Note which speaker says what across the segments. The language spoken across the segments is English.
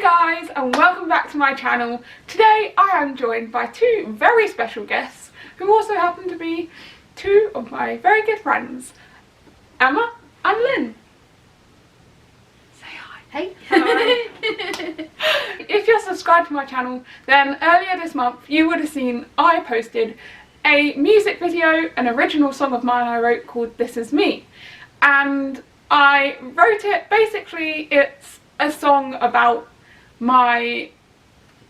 Speaker 1: guys, and welcome back to my channel. Today I am joined by two very special guests who also happen to be two of my very good friends, Emma and Lynne. Say hi.
Speaker 2: Hey. Hi.
Speaker 1: If you're subscribed to my channel, then earlier this month you would have seen I posted a music video, an original song of mine I wrote called This Is Me. And I wrote it, basically it's a song about my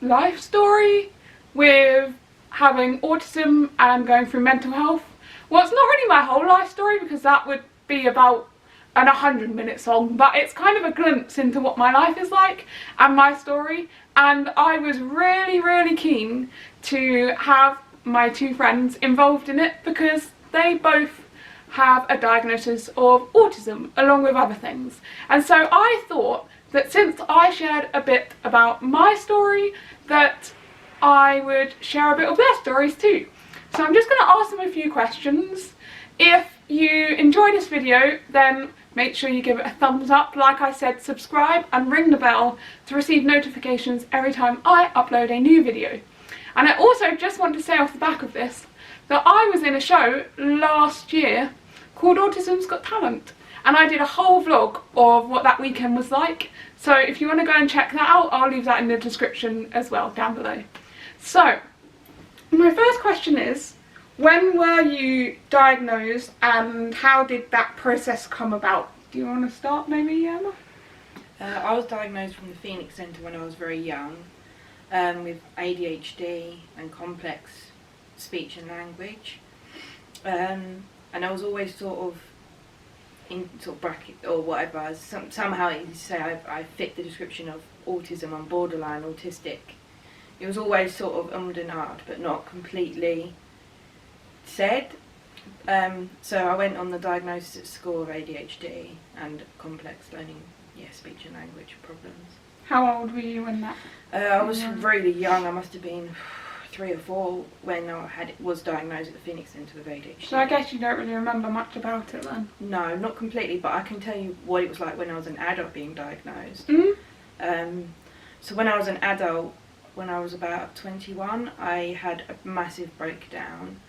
Speaker 1: life story with having autism and going through mental health. Well, it's not really my whole life story because that would be about an 100-minute song, but it's kind of a glimpse into what my life is like and my story. And I was really keen to have my two friends involved in it because they both have a diagnosis of autism along with other things. And so I thought that since I shared a bit about my story, that I would share a bit of their stories too. So I'm just going to ask them a few questions. If you enjoy this video, then make sure you give it a thumbs up, like I said, subscribe and ring the bell to receive notifications every time I upload a new video. And I also just want to say off the back of this that I was in a show last year called Autism's Got Talent, and I did a whole vlog of what that weekend was like. So if you want to go and check that out, I'll leave that in the description as well down below. So my first question is, when were you diagnosed and how did that process come about? Do you want to start maybe, Emma?
Speaker 2: I was diagnosed from the Phoenix Centre when I was very young with ADHD and complex speech and language. And I was always sort of in sort of bracket or whatever. Somehow you say I fit the description of autism. I'm borderline autistic. It was always sort of and ahhed, but not completely said. So I went on the diagnosis at school of ADHD and complex learning, speech and language problems.
Speaker 1: How old were you when that?
Speaker 2: I was really young. I must have been 3 or 4 when I was diagnosed at the Phoenix Centre with ADHD.
Speaker 1: So I guess you don't really remember much about it then?
Speaker 2: No, not completely, but I can tell you what it was like when I was an adult being diagnosed. So when I was an adult, when I was about 21, I had a massive breakdown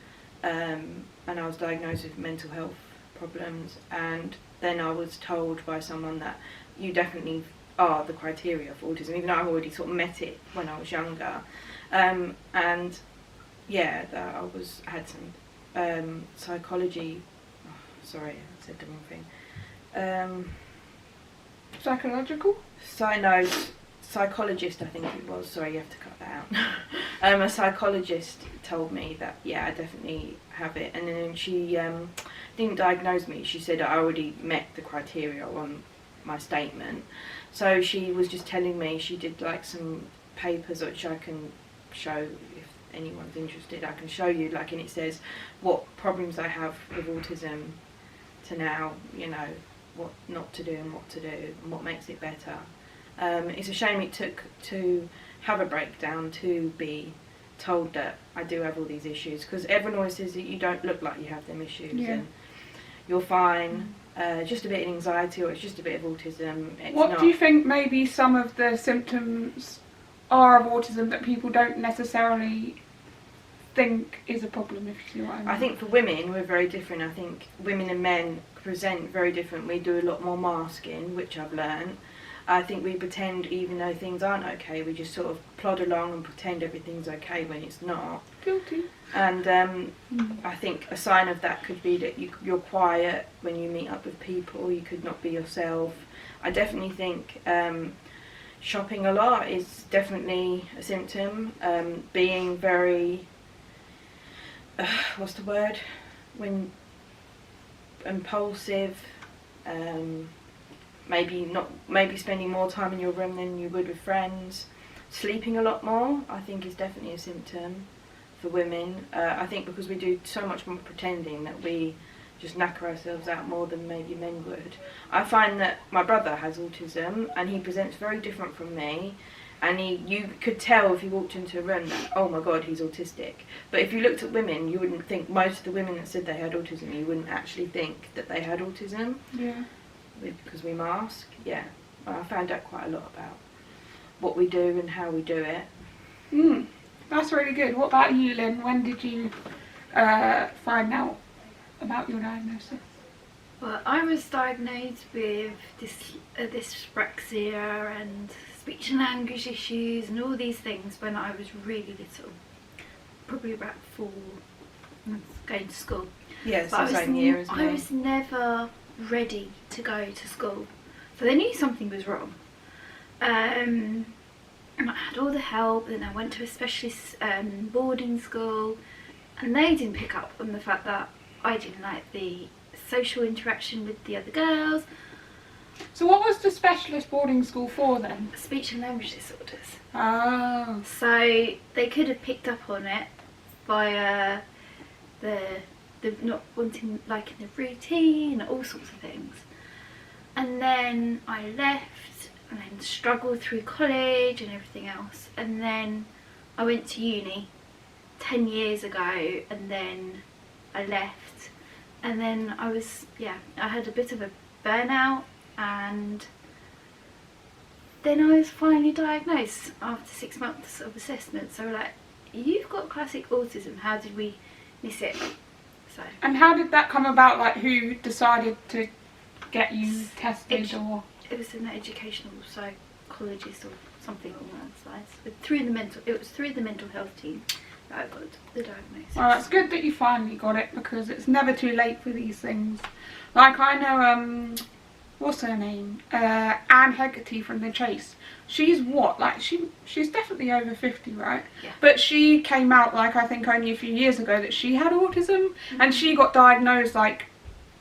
Speaker 2: and I was diagnosed with mental health problems, and then I was told by someone that you definitely are the criteria for autism, even though I already sort of met it when I was younger. And yeah, that I had some psychology. Oh, sorry, I said the wrong thing.
Speaker 1: Psychological?
Speaker 2: Psychologist, I think it was. Sorry, you have to cut that out. A psychologist told me that I definitely have it, and then she didn't diagnose me. She said I already met the criteria on my statement. So she was just telling me she did like some papers which I can show if anyone's interested. I can show you, like, and it says what problems I have with autism to now, what not to do and what to do and what makes it better. It's a shame it took to have a breakdown to be told that I do have all these issues, because everyone always says that you don't look like you have them issues and you're fine. Just a bit of anxiety, or it's just a bit of autism.
Speaker 1: What do you think maybe some of the symptoms are of autism that people don't necessarily think is a problem, if you see what I mean?
Speaker 2: I think for women we're very different. I think women and men present very different. We do a lot more masking, which I've learned. I think we pretend even though things aren't okay, we just sort of plod along and pretend everything's okay when it's not.
Speaker 1: Guilty.
Speaker 2: And I think a sign of that could be that you're quiet when you meet up with people, you could not be yourself. I definitely think shopping a lot is definitely a symptom. Being very, what's the word? When impulsive, maybe spending more time in your room than you would with friends. Sleeping a lot more, I think, is definitely a symptom for women. I think because we do so much more pretending that we just knacker ourselves out more than maybe men would. I find that my brother has autism and he presents very different from me, and you could tell if you walked into a room that, oh my god, he's autistic. But if you looked at women, you wouldn't think, most of the women that said they had autism, you wouldn't actually think that they had autism.
Speaker 1: Yeah.
Speaker 2: Because we mask. Yeah, well, I found out quite a lot what we do and how we do it.
Speaker 1: That's really good. What about you, Lynn? When did you find out about your diagnosis?
Speaker 3: Well, I was diagnosed with dyspraxia and speech and language issues and all these things when I was really little, probably about 4 months going to school.
Speaker 2: Yes, the same year as me.
Speaker 3: I was never ready to go to school, so they knew something was wrong. And I had all the help, then I went to a specialist boarding school, and they didn't pick up on the fact that I didn't like the social interaction with the other girls.
Speaker 1: So what was the specialist boarding school for then?
Speaker 3: Speech and language disorders.
Speaker 1: Oh.
Speaker 3: So they could have picked up on it via the not wanting liking the routine, all sorts of things. And then I left and then struggled through college and everything else. And then I went to uni 10 years ago, and then I left. And then I had a bit of a burnout, and then I was finally diagnosed after 6 months of assessment. So we're like, you've got classic autism, how did we miss it? So.
Speaker 1: And how did that come about? Like, who decided to get you tested? Or
Speaker 3: it was an educational psychologist or something along those lines. It was through the mental health team that I got the diagnosis.
Speaker 1: Well, it's good that you finally got it, because it's never too late for these things. Like, I know, what's her name? Anne Hegarty from The Chase. She's what? Like, she's definitely over 50, right?
Speaker 3: Yeah.
Speaker 1: But she came out, like, I think only a few years ago that she had autism, and she got diagnosed, like,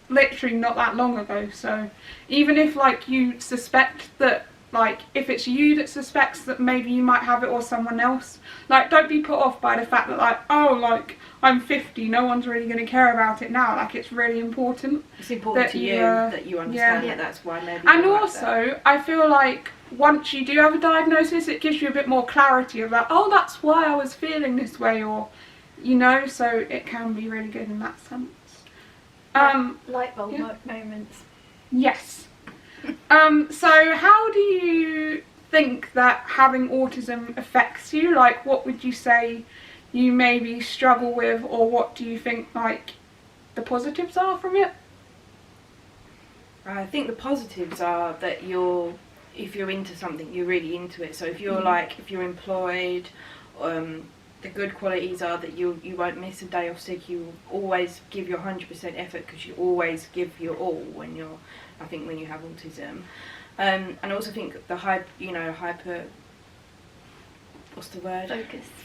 Speaker 1: literally not that long ago. So even if, like, you suspect that, like, if it's you that suspects that maybe you might have it or someone else, like, don't be put off by the fact that, like, oh, like, I'm 50, no one's really going to care about it now. Like, it's really important.
Speaker 2: It's important to you that you understand that that's why maybe.
Speaker 1: And also, I feel like once you do have a diagnosis, it gives you a bit more clarity about, oh, that's why I was feeling this way, or, you know, so it can be really good in that sense.
Speaker 3: Light bulb moments.
Speaker 1: Yes. So how do you think that having autism affects you? Like, what would you say you maybe struggle with, or what do you think, like, the positives are from it?
Speaker 2: I think the positives are that if you're into something, you're really into it. So if you're if you're employed, the good qualities are that you won't miss a day off sick. You always give your 100% effort, because you always give your all when you have autism. And I also think the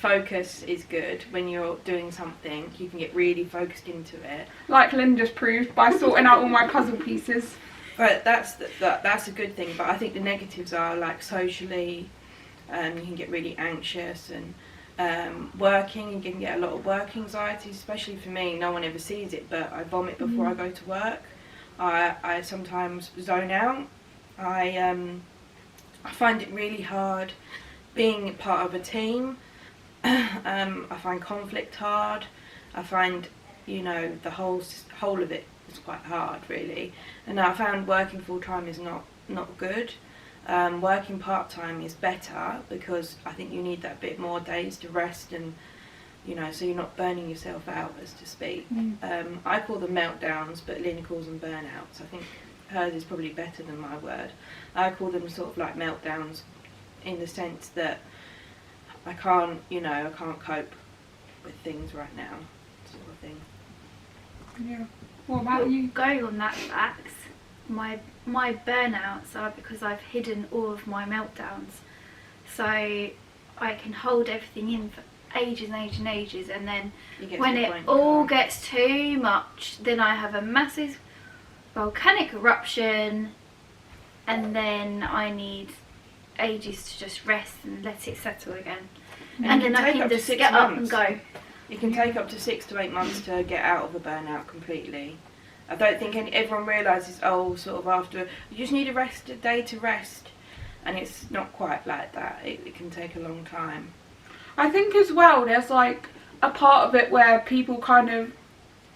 Speaker 2: focus is good. When you're doing something, you can get really focused into it.
Speaker 1: Like Lynn just proved by sorting out all my puzzle pieces.
Speaker 2: But that's a good thing. But I think the negatives are, like, socially, you can get really anxious, and working, you can get a lot of work anxiety, especially for me. No one ever sees it, but I vomit before I go to work. I sometimes zone out. I find it really hard being part of a team. I find conflict hard. I find, the whole of it is quite hard, really. And I found working full time is not good. Working part time is better, because I think you need that bit more days to rest, and so you're not burning yourself out, as to speak. I call them meltdowns, but Lynn calls them burnouts. I think hers is probably better than my word. I call them sort of like meltdowns, in the sense that I can't cope with things right now, sort of thing.
Speaker 1: Yeah. What about you?
Speaker 3: Going on that fact, my burnouts are because I've hidden all of my meltdowns, so I can hold everything in for ages and ages and ages, and then when it all gets too much, then I have a massive volcanic eruption, and then I need ages to just rest and let it settle again, and then I can just get up and go.
Speaker 2: It can take up to 6 to 8 months to get out of a burnout completely. I don't think everyone realises, after, you just need a day to rest, and it's not quite like that. It can take a long time.
Speaker 1: I think as well, there's like a part of it where people kind of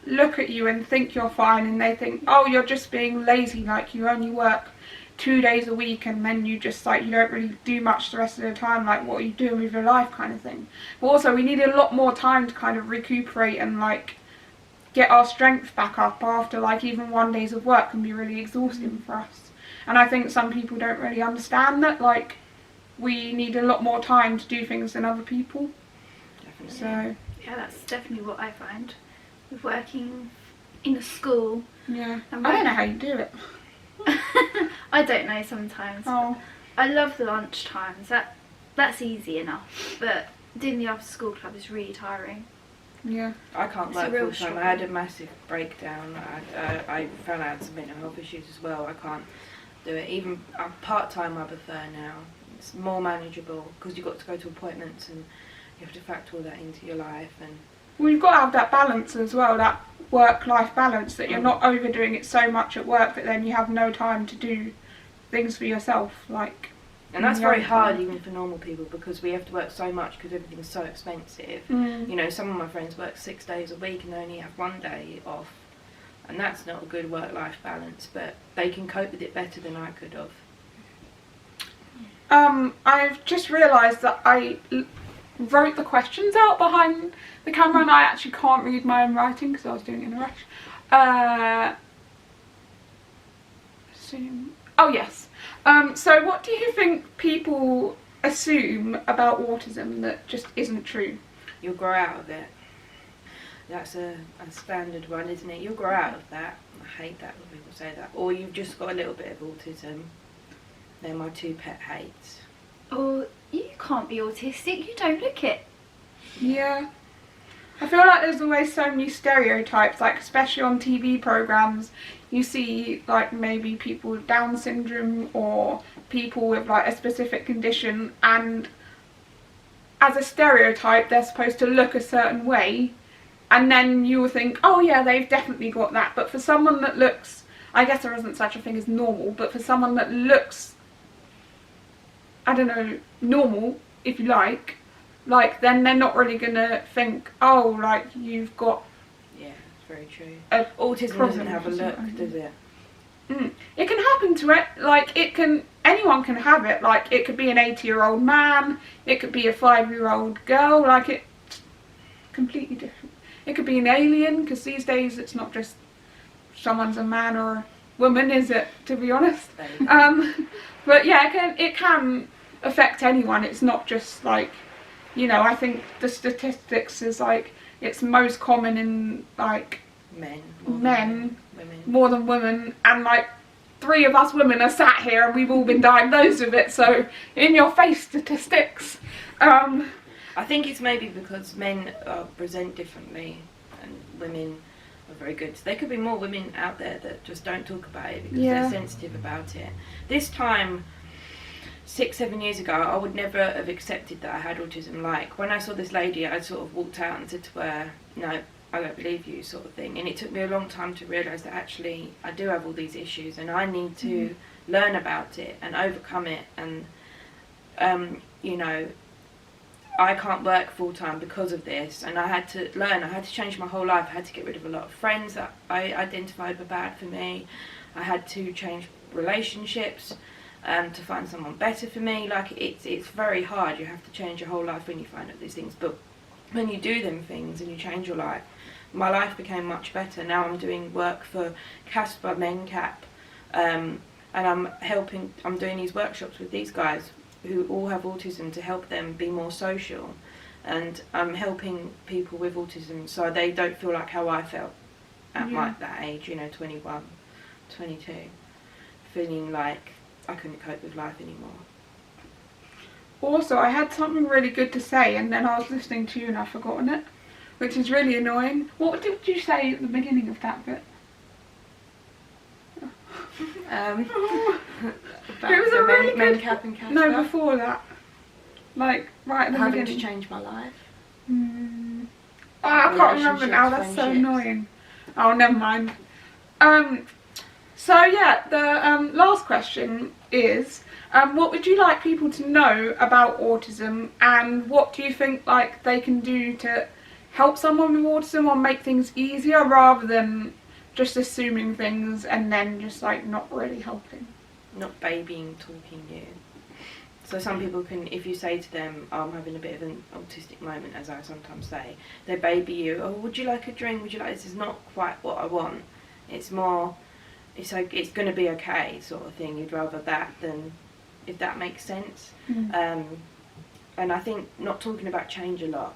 Speaker 1: look at you and think you're fine, and they think, oh, you're just being lazy, like you only work 2 days a week and then you just like, you don't really do much the rest of the time, like what are you doing with your life kind of thing. But also we need a lot more time to kind of recuperate and like get our strength back up after like even 1 day of work can be really exhausting for us. And I think some people don't really understand that, like we need a lot more time to do things than other people.
Speaker 2: Definitely.
Speaker 1: So
Speaker 3: Yeah, that's definitely what I find with working in a school.
Speaker 1: yeah, I
Speaker 3: And
Speaker 1: don't know how you do it.
Speaker 3: I don't know sometimes.
Speaker 1: Oh,
Speaker 3: I love the lunch times. That's easy enough, but doing the after school club is really tiring.
Speaker 1: yeah.
Speaker 2: I can't
Speaker 3: It's a
Speaker 2: work
Speaker 3: real
Speaker 2: full time.
Speaker 3: struggle.
Speaker 2: I had a massive breakdown. I found out some mental health issues as well. I can't do it. Even part time I prefer now. It's more manageable because you've got to go to appointments and you have to factor all that into your life. And
Speaker 1: Well, you've got to have that balance as well, that work-life balance, that you're not overdoing it so much at work that then you have no time to do things for yourself, like.
Speaker 2: and that's
Speaker 1: Yeah.
Speaker 2: very hard even for normal people because we have to work so much because everything's so expensive.
Speaker 1: Mm.
Speaker 2: You know, some of my friends work 6 days a week and only have 1 day off, and that's not a good work-life balance, but they can cope with it better than I could have.
Speaker 1: I've just realised that I wrote the questions out behind the camera and I actually can't read my own writing because I was doing it in a rush. Oh yes. So what do you think people assume about autism that just isn't true?
Speaker 2: You'll grow out of it. That's a standard one, isn't it? You'll grow out of that. I hate that when people say that. Or you've just got a little bit of autism. They're my two pet hates.
Speaker 3: Or you can't be autistic, you don't look it.
Speaker 1: Yeah. I feel like there's always so many stereotypes, like especially on TV programmes, you see like maybe people with Down syndrome or people with like a specific condition, and as a stereotype they're supposed to look a certain way, and then you will think, oh yeah, they've definitely got that. But for someone that looks, I guess there isn't such a thing as normal, but for someone that looks, I don't know, normal, if you like then they're not really gonna think, oh, like you've got
Speaker 2: Yeah, it's very true.
Speaker 1: a
Speaker 2: Autism
Speaker 1: problem
Speaker 2: doesn't have a
Speaker 1: or
Speaker 2: look,
Speaker 1: something.
Speaker 2: does it?
Speaker 1: It can happen to it, like anyone can have it, like it could be an 80-year-old man, it could be a 5-year-old girl, like it's completely different. It could be an alien, because these days it's not just someone's a man or a woman, is it, to be honest? But yeah, it can affect anyone. It's not just like, you know, I think the statistics is like it's most common in like
Speaker 2: Men.
Speaker 1: men
Speaker 2: Women.
Speaker 1: more than women, and like 3 of us women are sat here and we've all been diagnosed with it, so in your face statistics.
Speaker 2: I think it's maybe because men present differently and women are very good. So there could be more women out there that just don't talk about it because
Speaker 1: Yeah.
Speaker 2: they're sensitive about it. This time, 6-7 years ago, I would never have accepted that I had autism. Like, when I saw this lady, I sort of walked out and said to her, no, I don't believe you, sort of thing. And it took me a long time to realise that actually I do have all these issues and I need to learn about it and overcome it. And, you know, I can't work full time because of this, and I had to learn, I had to change my whole life. I had to get rid of a lot of friends that I identified were bad for me. I had to change relationships to find someone better for me. Like, it's very hard. You have to change your whole life when you find out these things, but when you do them things and you change your life, my life became much better. Now I'm doing work for Casper MenCap, and I'm doing these workshops with these guys who all have autism to help them be more social, and I'm helping people with autism so they don't feel like how I felt at that age, you know, 21, 22, feeling like I couldn't cope with life anymore.
Speaker 1: Also, I had something really good to say and then I was listening to you and I've forgotten it, which is really annoying. What did you say at the beginning of that bit?
Speaker 2: It
Speaker 1: was a really good...
Speaker 2: MenCap and Casper.
Speaker 1: No, before that. Like, right at the
Speaker 2: Having
Speaker 1: beginning.
Speaker 2: to change my life.
Speaker 1: Oh, I can't remember now, that's so annoying. Oh, never mind. So yeah, the last question is, what would you like people to know about autism, and what do you think like they can do to help someone with autism or make things easier rather than just assuming things and then just like not really helping?
Speaker 2: not babying talking you. So some people can, if you say to them, oh, I'm having a bit of an autistic moment, as I sometimes say, they baby you. Oh, would you like a drink? Would you like this? Is not quite what I want. It's more, it's like, it's going to be okay sort of thing. You'd rather that than, if that makes sense. And I think not talking about change a lot.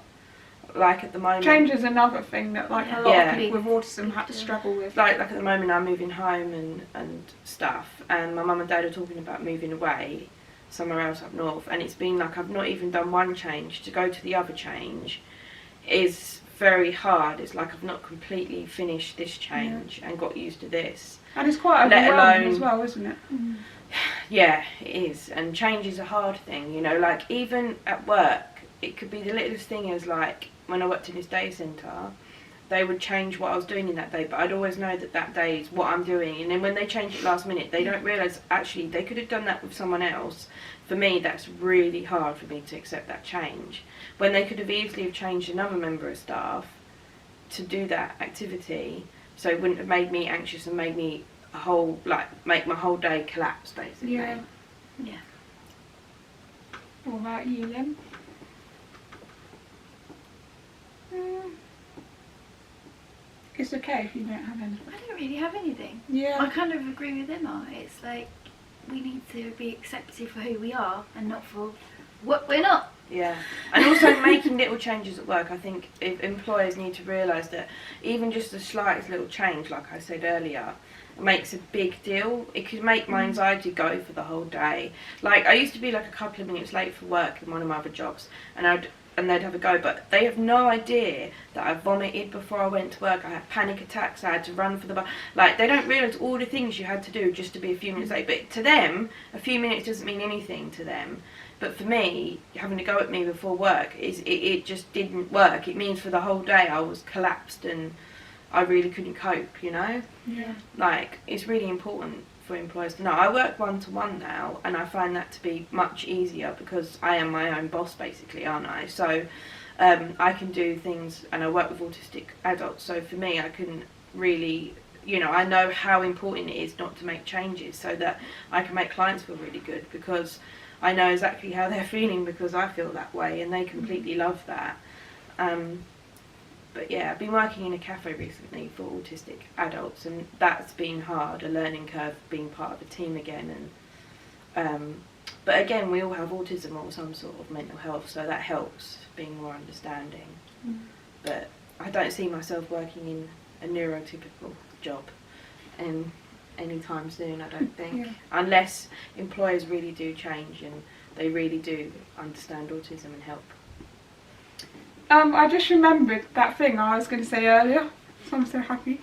Speaker 2: Like at the moment,
Speaker 1: change is another thing that like a lot of people with autism have to struggle with.
Speaker 2: Like at the moment, I'm moving home and stuff, and my mum and dad are talking about moving away somewhere else up north, and it's been like I've not even done one change. To go to the other change is very hard. It's like I've not completely finished this change and got used to this.
Speaker 1: And it's quite overwhelming as well, isn't it?
Speaker 2: Yeah, it is. And change is a hard thing, you know, like even at work, it could be the littlest thing as like when I worked in this day centre, they would change what I was doing in that day, but I'd always know that that day is what I'm doing. And then when they change it last minute, they don't realise actually they could have done that with someone else. For me, that's really hard for me to accept that change. When they could have easily have changed another member of staff to do that activity, so it wouldn't have made me anxious and made me a whole, like, make my whole day collapse, basically.
Speaker 3: Yeah.
Speaker 1: What about you, Lynn? It's okay if you don't have any.
Speaker 3: I don't really have anything.
Speaker 1: Yeah.
Speaker 3: I kind of agree with Emma. It's like we need to be accepted for who we are and not for what we're not.
Speaker 2: Yeah, and also making little changes at work. I think if employers need to realise that even just the slightest little change, like I said earlier, makes a big deal. It could make my anxiety go for the whole day. Like I used to be like a couple of minutes late for work in one of my other jobs, and they'd have a go, but they have no idea that I vomited before I went to work. I had panic attacks. I had to run for the bus. Like they don't realise all the things you had to do just to be a few minutes late. But to them, a few minutes doesn't mean anything to them. But for me, having to go at me before work it just didn't work. It means for the whole day I was collapsed and I really couldn't cope. You know.
Speaker 1: Yeah.
Speaker 2: Like it's really important for employers to know. I work one-to-one now, and I find that to be much easier because I am my own boss, basically, aren't I? So I can do things, and I work with autistic adults, so for me I can really, you know, I know how important it is not to make changes so that I can make clients feel really good, because I know exactly how they're feeling because I feel that way, and they completely love that. But yeah, I've been working in a cafe recently for autistic adults, and that's been hard, a learning curve, being part of a team again. And but again, we all have autism or some sort of mental health, so that helps, being more understanding. But I don't see myself working in a neurotypical job anytime soon, I don't think. Unless employers really do change and they really do understand autism and help.
Speaker 1: I just remembered that thing I was going to say earlier, so I'm so happy.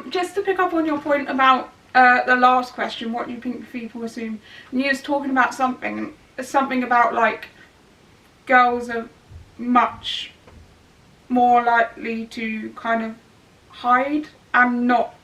Speaker 1: Just to pick up on your point about the last question, what do you think people assume? And you was talking about something about like girls are much more likely to kind of hide and not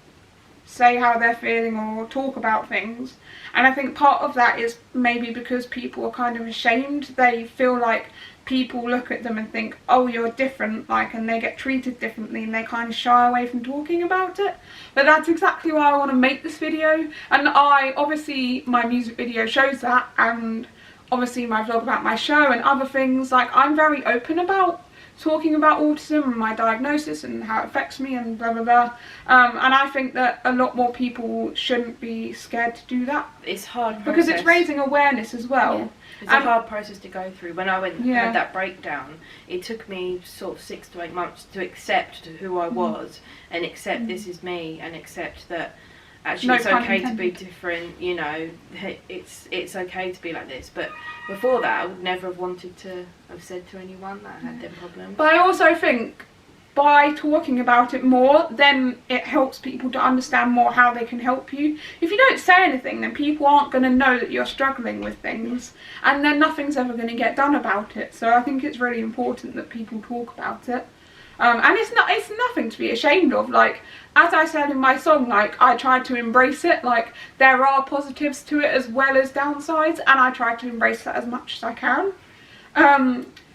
Speaker 1: say how they're feeling or talk about things. And I think part of that is maybe because people are kind of ashamed. They feel like people look at them and think, oh, you're different, like, and they get treated differently, and they kind of shy away from talking about it. But that's exactly why I want to make this video, and obviously my music video shows that, and obviously my vlog about my show and other things. Like, I'm very open about talking about autism and my diagnosis and how it affects me and blah blah blah, and I think that a lot more people shouldn't be scared to do that.
Speaker 2: It's hard
Speaker 1: because it's raising awareness as well.
Speaker 2: It's a hard process to go through. When I had that breakdown, it took me sort of 6 to 8 months to accept who I was and accept this is me, and accept that actually it's okay to be different, you know, it's okay to be like this. But before that, I would never have wanted to have said to anyone that I had them problems.
Speaker 1: But I also think by talking about it more, then it helps people to understand more how they can help you. If you don't say anything, then people aren't going to know that you're struggling with things, and then nothing's ever going to get done about it. So I think it's really important that people talk about it. And it's nothing to be ashamed of. Like, as I said in my song, like, I try to embrace it. Like, there are positives to it as well as downsides, and I try to embrace that as much as I can.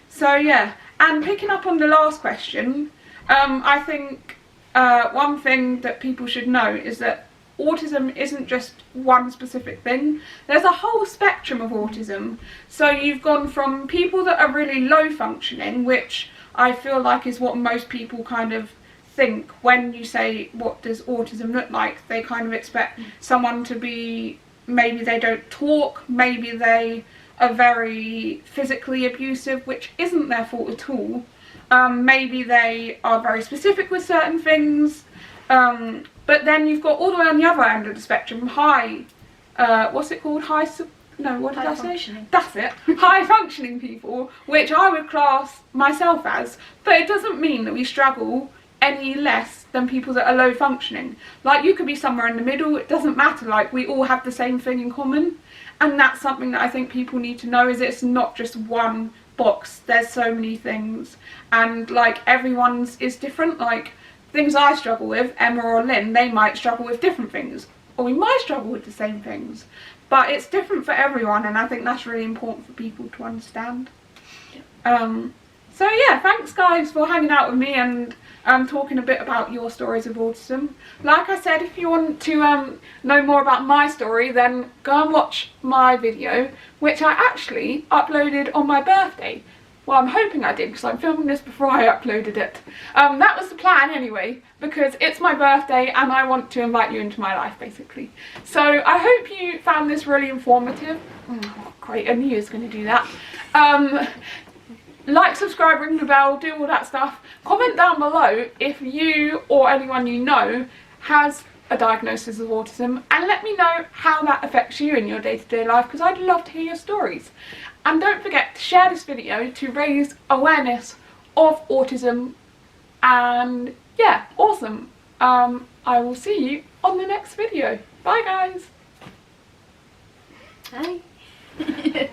Speaker 1: So yeah, and picking up on the last question, I think one thing that people should know is that autism isn't just one specific thing. There's a whole spectrum of autism. So you've gone from people that are really low functioning, which I feel like is what most people kind of think when you say what does autism look like. They kind of expect someone to be, maybe they don't talk, maybe they are very physically abusive, which isn't their fault at all. Maybe they are very specific with certain things, but then you've got all the way on the other end of the spectrum, what's it called? High functioning. That's it. High functioning people, which I would class myself as, but it doesn't mean that we struggle any less than people that are low functioning. Like, you could be somewhere in the middle, it doesn't matter, like, we all have the same thing in common. And that's something that I think people need to know, is it's not just one box, there's so many things, and like everyone's is different. Like, things I struggle with, Emma or Lynn, they might struggle with different things, or we might struggle with the same things, but it's different for everyone, and I think that's really important for people to understand. So yeah, thanks guys for hanging out with me and talking a bit about your stories of autism. Like I said, if you want to know more about my story, then go and watch my video, which I actually uploaded on my birthday. Well, I'm hoping I did, because I'm filming this before I uploaded it. That was the plan anyway, because it's my birthday and I want to invite you into my life, basically. So I hope you found this really informative. Oh, great, I knew you was going to do that. Like, subscribe, ring the bell, do all that stuff. Comment down below if you or anyone you know has a diagnosis of autism, and let me know how that affects you in your day-to-day life, because I'd love to hear your stories. And don't forget to share this video to raise awareness of autism. And yeah, awesome. I will see you on the next video. Bye guys.
Speaker 3: Bye.